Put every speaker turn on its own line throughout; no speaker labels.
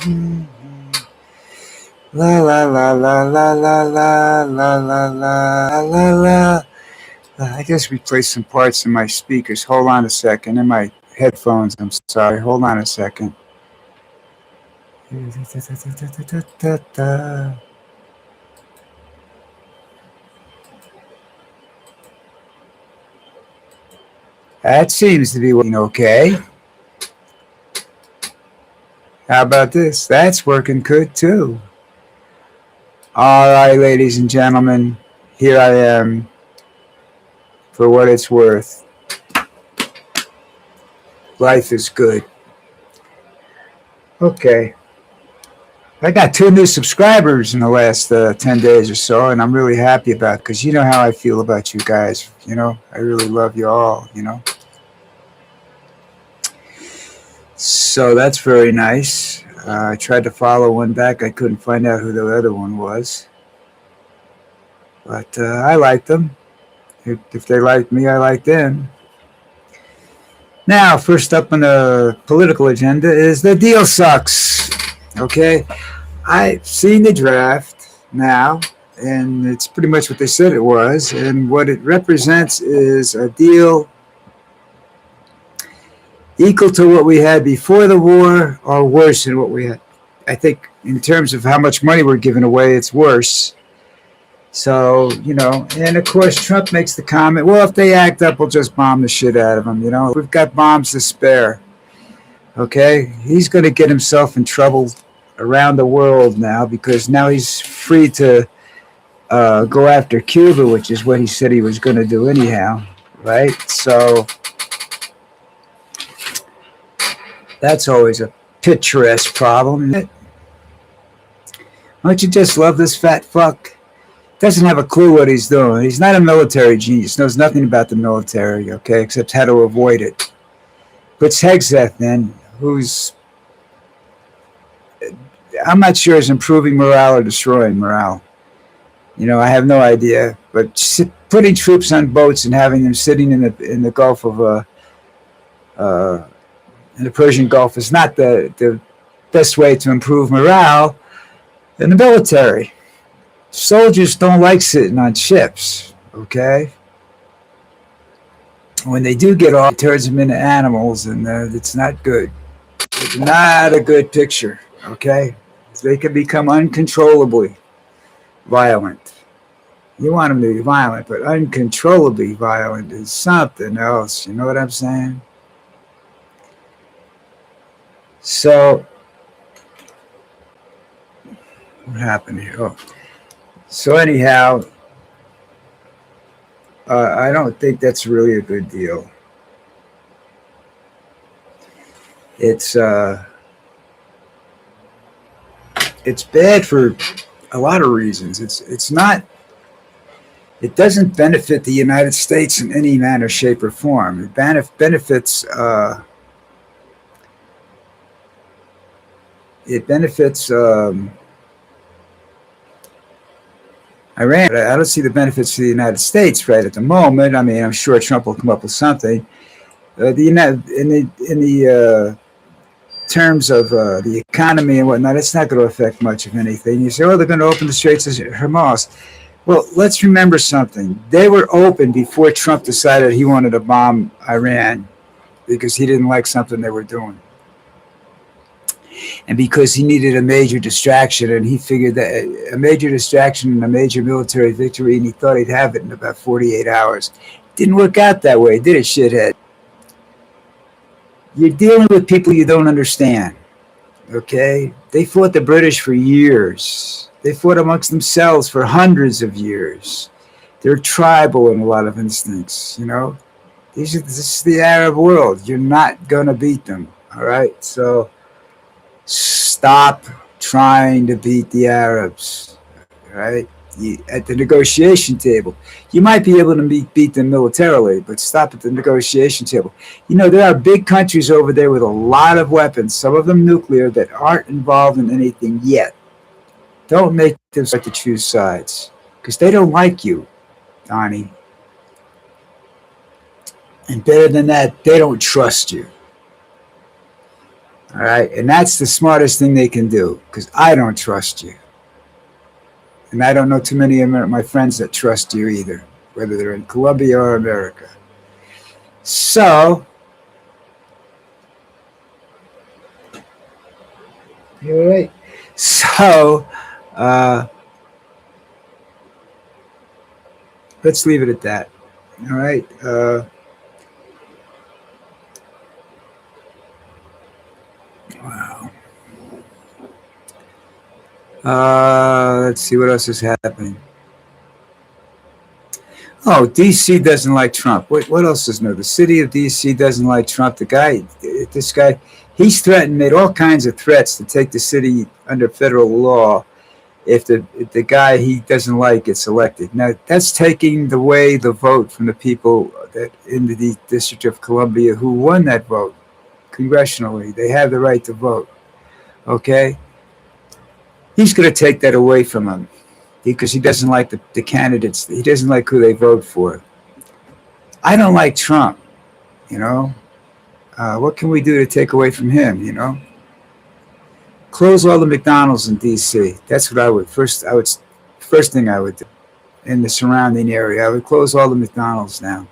La la la la la la la la la la la la. I just replaced some parts in my speakers. Hold on a second. In my headphones, I'm sorry. Hold on a second. That seems to be working okay. How about this? That's working good too. All right, ladies and gentlemen, here I am for what it's worth. Life is good. Okay. I got 2 new subscribers in the last 10 days or so, and I'm really happy about it because you know how I feel about you guys. I really love you all, So that's very nice. I tried to follow one back. I couldn't find out who the other one was. But I like them. If they like me, I like them. Now, first up on the political agenda is the deal sucks. Okay? I've seen the draft now, and it's pretty much what they said it was. And what it represents is a deal equal to what we had before the war or worse than what we had. I think in terms of how much money we're giving away, it's worse. So, and of course, Trump makes the comment, well, if they act up, we'll just bomb the shit out of them. We've got bombs to spare. Okay? He's going to get himself in trouble around the world now because now he's free to go after Cuba, which is what he said he was going to do anyhow. Right? So that's always a picturesque problem. Don't you just love this fat fuck? Doesn't have a clue what he's doing. He's not a military genius. Knows nothing about the military, okay, except how to avoid it. Puts Hegseth in, who's, I'm not sure is improving morale or destroying morale. I have no idea. But putting troops on boats and having them sitting in the Gulf of in the Persian Gulf is not the best way to improve morale in the military. Soldiers don't like sitting on ships, okay? When they do get off, it turns them into animals, and it's not good. It's not a good picture, okay? They can become uncontrollably violent. You want them to be violent, but uncontrollably violent is something else. You know what I'm saying? So, what happened here? Oh. So anyhow, I don't think that's really a good deal. It's bad for a lot of reasons. It's not. It doesn't benefit the United States in any manner, shape, or form. It benefits. It benefits. Iran. But I don't see the benefits to the United States right at the moment. I mean, I'm sure Trump will come up with something. In the terms of the economy and whatnot, it's not going to affect much of anything. You say, oh, they're going to open the Straits of Hormuz. Well, let's remember something. They were open before Trump decided he wanted to bomb Iran because he didn't like something they were doing. And because he needed a major distraction, and he figured that a major distraction and a major military victory, and he thought he'd have it in about 48 hours. Didn't work out that way, did it, shithead? You're dealing with people you don't understand, okay? They fought the British for years. They fought amongst themselves for hundreds of years. They're tribal in a lot of instincts, This is the Arab world. You're not going to beat them, all right? So stop trying to beat the Arabs, right? At the negotiation table. You might be able to beat them militarily, but stop at the negotiation table. There are big countries over there with a lot of weapons, some of them nuclear, that aren't involved in anything yet. Don't make them start to choose sides, because they don't like you, Donnie. And better than that, they don't trust you. All right. And that's the smartest thing they can do because I don't trust you. And I don't know too many of my friends that trust you either, whether they're in Colombia or America. So, you're right. So, uh, let's leave it at that. All right. Wow. Let's see what else is happening. Oh, D.C. doesn't like Trump. What else is new? The city of D.C. doesn't like Trump. This guy, he's threatened, made all kinds of threats to take the city under federal law if the guy he doesn't like gets elected. Now, that's taking away the vote from the people that in the District of Columbia who won that vote congressionally. They have the right to vote. Okay? He's going to take that away from them because he doesn't like the candidates. He doesn't like who they vote for. I don't like Trump, you know. What can we do to take away from him, you know? Close all the McDonald's in D.C. That's what I would first thing I would do in the surrounding area. I would close all the McDonald's down.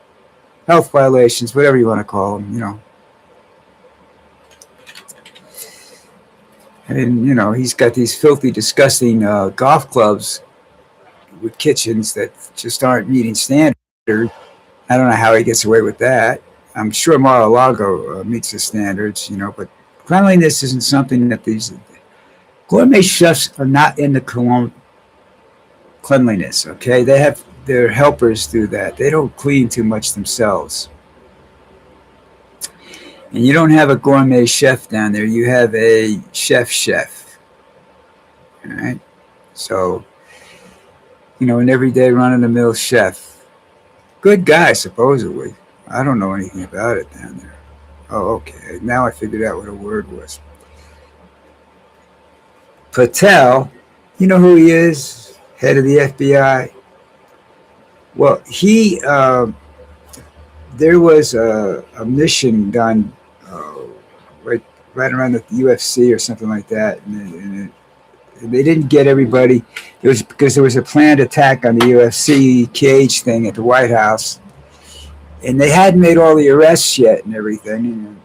Health violations, whatever you want to call them, you know. And, you know, he's got these filthy, disgusting golf clubs with kitchens that just aren't meeting standards. I don't know how he gets away with that. I'm sure Mar-a-Lago meets the standards, you know, but cleanliness isn't something that these gourmet chefs are not into cleanliness, okay? They have their helpers do that. They don't clean too much themselves. And you don't have a gourmet chef down there. You have a chef, all right? So, you know, an everyday run-of-the-mill chef. Good guy, supposedly. I don't know anything about it down there. Oh, okay. Now I figured out what a word was. Patel, you know who he is? Head of the FBI. Well, there was a mission done right around the UFC or something like that, and they didn't get everybody. It was because there was a planned attack on the UFC cage thing at the White House, and they hadn't made all the arrests yet and everything. And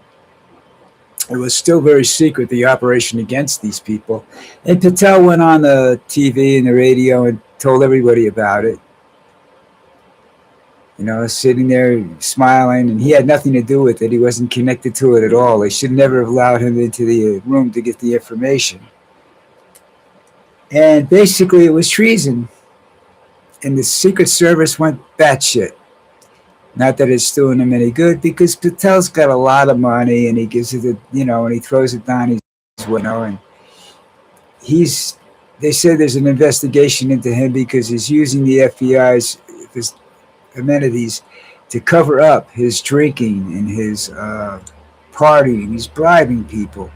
it was still very secret, the operation against these people. And Patel went on the TV and the radio and told everybody about it. You know, sitting there smiling, and he had nothing to do with it. He wasn't connected to it at all. They should never have allowed him into the room to get the information. And basically, it was treason. And the Secret Service went batshit. Not that it's doing him any good, because Patel's got a lot of money, and he gives it, and he throws it down his window. And they say there's an investigation into him because he's using the FBI's amenities to cover up his drinking and his partying. He's bribing people,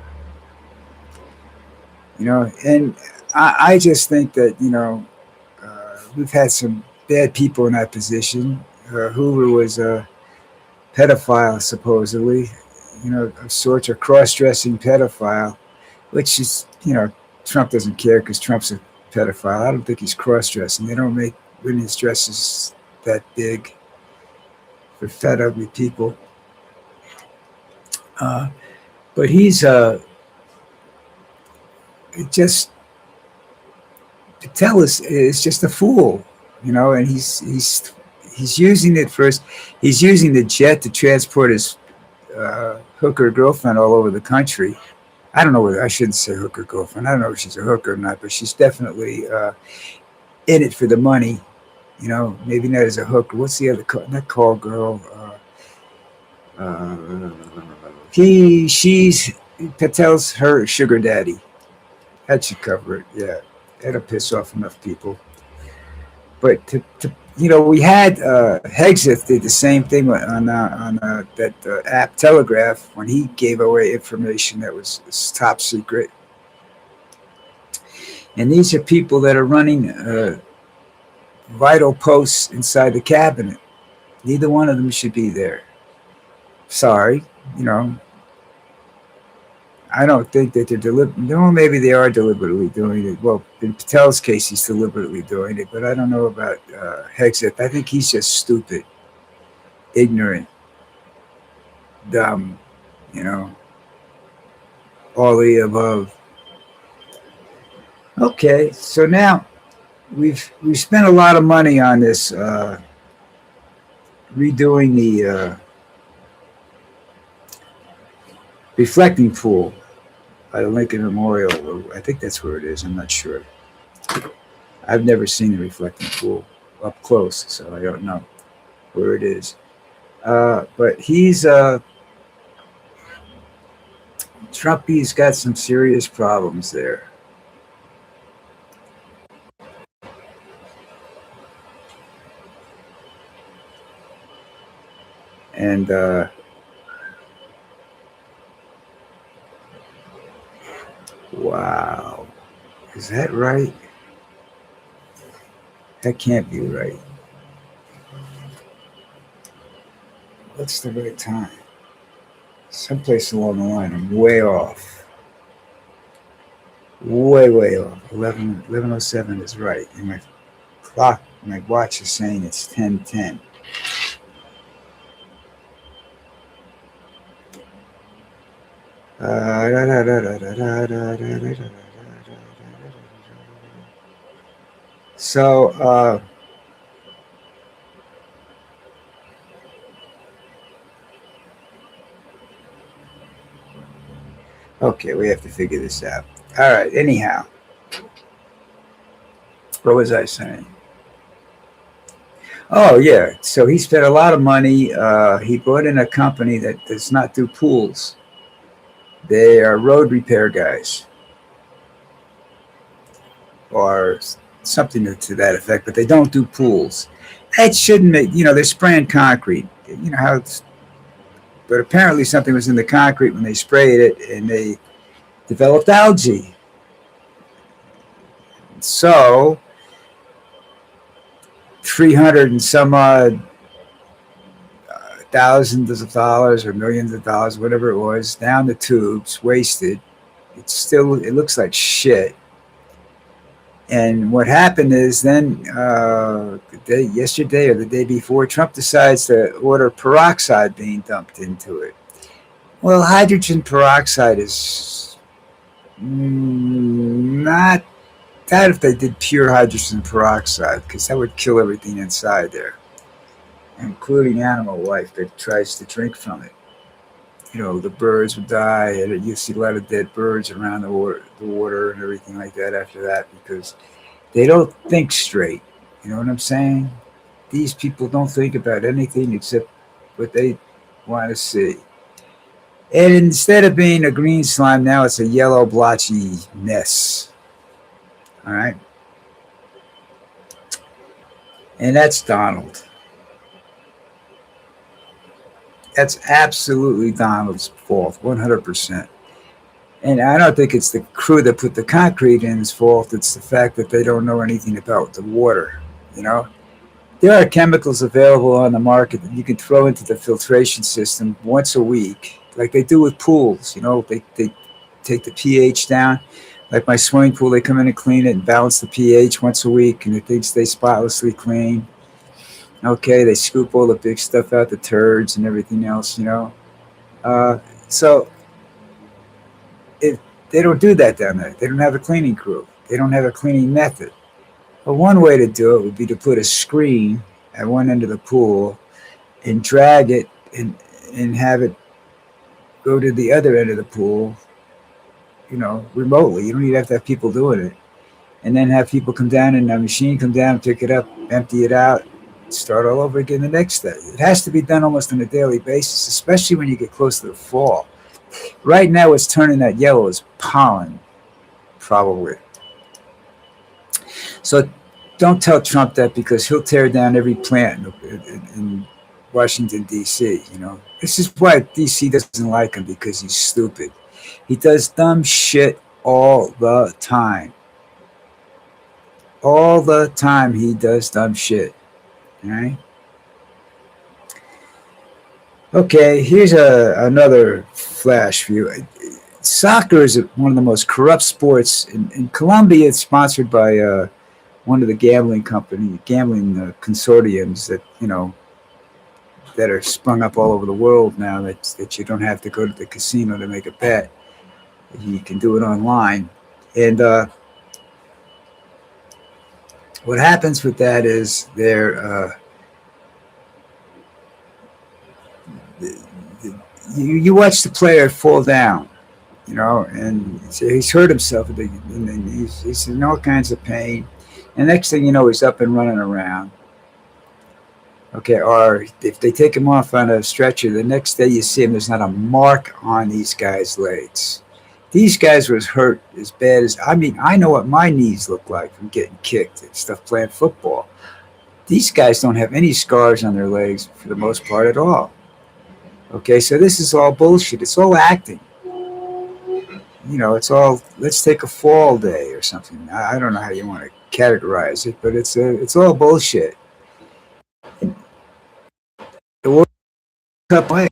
and I just think that we've had some bad people in that position. Hoover was a pedophile, supposedly, of sorts, a cross-dressing pedophile, which is, Trump doesn't care because Trump's a pedophile. I don't think he's cross-dressing. They don't make women's dresses that big for fat, ugly people. But he's Patel is just a fool, and he's using it first. He's using the jet to transport his hooker girlfriend all over the country. I don't know whether I shouldn't say hooker girlfriend. I don't know if she's a hooker or not, but she's definitely in it for the money. Maybe not as a hooker. What's the other call? Not call girl. She's Patel's her sugar daddy. That should cover it. Yeah, that'll piss off enough people. But we had Hegseth did the same thing on that app Telegraph when he gave away information that was top secret. And these are people that are running vital posts inside the cabinet. Neither one of them should be there. Sorry, I don't think that they're deliberate. No, maybe they are deliberately doing it. Well, in Patel's case, he's deliberately doing it, but I don't know about Hexet. I think he's just stupid, ignorant, dumb, you know, all the above. Okay, so now we've spent a lot of money on this redoing the reflecting pool by the Lincoln Memorial. I think that's where it is. I'm not sure. I've never seen the reflecting pool up close, so I don't know where it is. But Trumpy's got some serious problems there. And wow, is that right? That can't be right. What's the right time? Someplace along the line, I'm way off. Way off. 11:07 is right. And my clock, my watch is saying it's 10:10. So, okay, we have to figure this out. All right, anyhow, what was I saying? Oh, yeah. So he spent a lot of money. He brought in a company that does not do pools. They are road repair guys or something to that effect, but they don't do pools. That shouldn't make, they're spraying concrete. You know how it's, but apparently something was in the concrete when they sprayed it and they developed algae. So 300 and some odd thousands of dollars or millions of dollars, whatever it was, down the tubes, wasted. It looks like shit. And what happened is then yesterday or the day before, Trump decides to order peroxide being dumped into it. Well, hydrogen peroxide is not that if they did pure hydrogen peroxide, because that would kill everything inside there, including animal life that tries to drink from it. The birds would die, and you see a lot of dead birds around the water and everything like that after that because they don't think straight. You know what I'm saying? These people don't think about anything except what they want to see. And instead of being a green slime, now it's a yellow blotchy mess. All right? And that's Donald. That's absolutely Donald's fault, 100%. And I don't think it's the crew that put the concrete in's fault. It's the fact that they don't know anything about the water. There are chemicals available on the market that you can throw into the filtration system once a week, like they do with pools. They take the pH down. Like my swimming pool, they come in and clean it and balance the pH once a week, and the things stay spotlessly clean. Okay, they scoop all the big stuff out, the turds and everything else, So if they don't do that down there, they don't have a cleaning crew. They don't have a cleaning method. But one way to do it would be to put a screen at one end of the pool and drag it and have it go to the other end of the pool, remotely. You don't even have to have people doing it. And then have people come down and a machine come down, pick it up, empty it out, start all over again the next day. It has to be done almost on a daily basis, especially when you get close to the fall. Right now, what's turning that yellow is pollen, probably. So don't tell Trump that because he'll tear down every plant in Washington, D.C. This is why D.C. doesn't like him, because he's stupid. He does dumb shit all the time. All the time he does dumb shit. All right? Okay, here's another flash view. soccer is one of the most corrupt sports in Colombia. It's sponsored by one of the gambling consortiums that that are sprung up all over the world now. That you don't have to go to the casino to make a bet. You can do it online, and what happens with that is you watch the player fall down, and so he's hurt himself, and he's in all kinds of pain. And next thing you know, he's up and running around. Okay, or if they take him off on a stretcher, the next day you see him, there's not a mark on these guys' legs. These guys was hurt as bad as, I mean, I know what my knees look like from getting kicked and stuff playing football. These guys don't have any scars on their legs for the most part at all. Okay, so this is all bullshit. It's all acting. It's all, let's take a fall day or something. I don't know how you want to categorize it, but it's all bullshit. The World Cup way.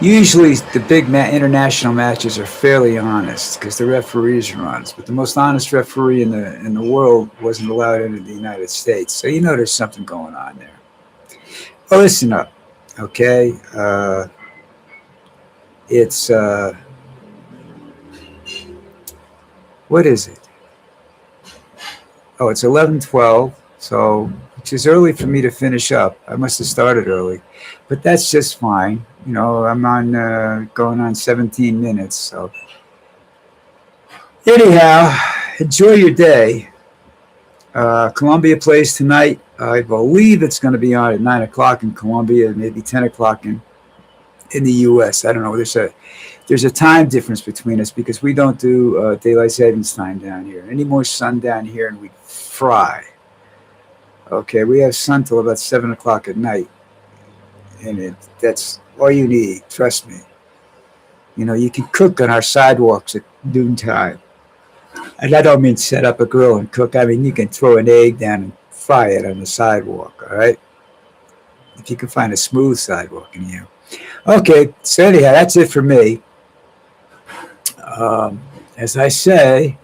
Usually the big international matches are fairly honest because the referees are honest, but the most honest referee in the world wasn't allowed into the United States. So there's something going on there. Oh, listen up, okay? It's what is it? Oh, it's 11:12. So, which is early for me to finish up. I must have started early, but that's just fine. I'm on going on 17 minutes. So, anyhow, enjoy your day. Columbia plays tonight. I believe it's going to be on at 9 o'clock in Colombia, maybe 10 o'clock in the U.S. I don't know. There's a time difference between us because we don't do daylight savings time down here. Any more sun down here, and we fry. Okay, we have sun till about 7 o'clock at night, and that's all you need. Trust me. You can cook on our sidewalks at noontime, and I don't mean set up a grill and cook. I mean you can throw an egg down and fry it on the sidewalk. All right, if you can find a smooth sidewalk in here. Okay, so anyhow, that's it for me. As I say,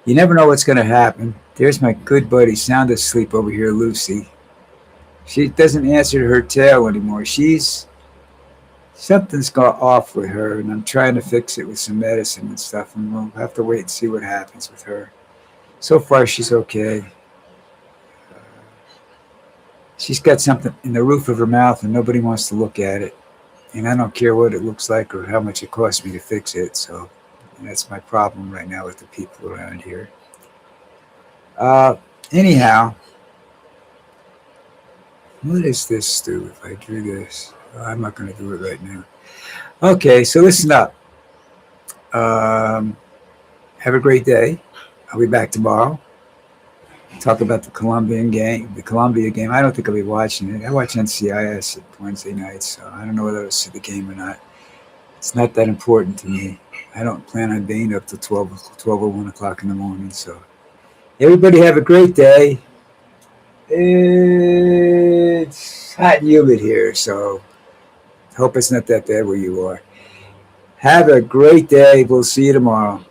you never know what's going to happen. There's my good buddy, sound asleep over here, Lucy. She doesn't answer to her tail anymore. Something's gone off with her, and I'm trying to fix it with some medicine and stuff, and we'll have to wait and see what happens with her. So far, she's okay. She's got something in the roof of her mouth, and nobody wants to look at it. And I don't care what it looks like or how much it costs me to fix it. So that's my problem right now with the people around here. Anyhow, what is this, Stu? If I do this, I'm not going to do it right now. Okay, so listen up. Have a great day. I'll be back tomorrow. Talk about the Columbia game. I don't think I'll be watching it. I watch NCIS at Wednesday nights, so I don't know whether I'll see the game or not. It's not that important to me. I don't plan on being up till 12 or 1 o'clock in the morning. So everybody have a great day. It's hot and humid here, so I hope it's not that bad where you are. Have a great day. We'll see you tomorrow.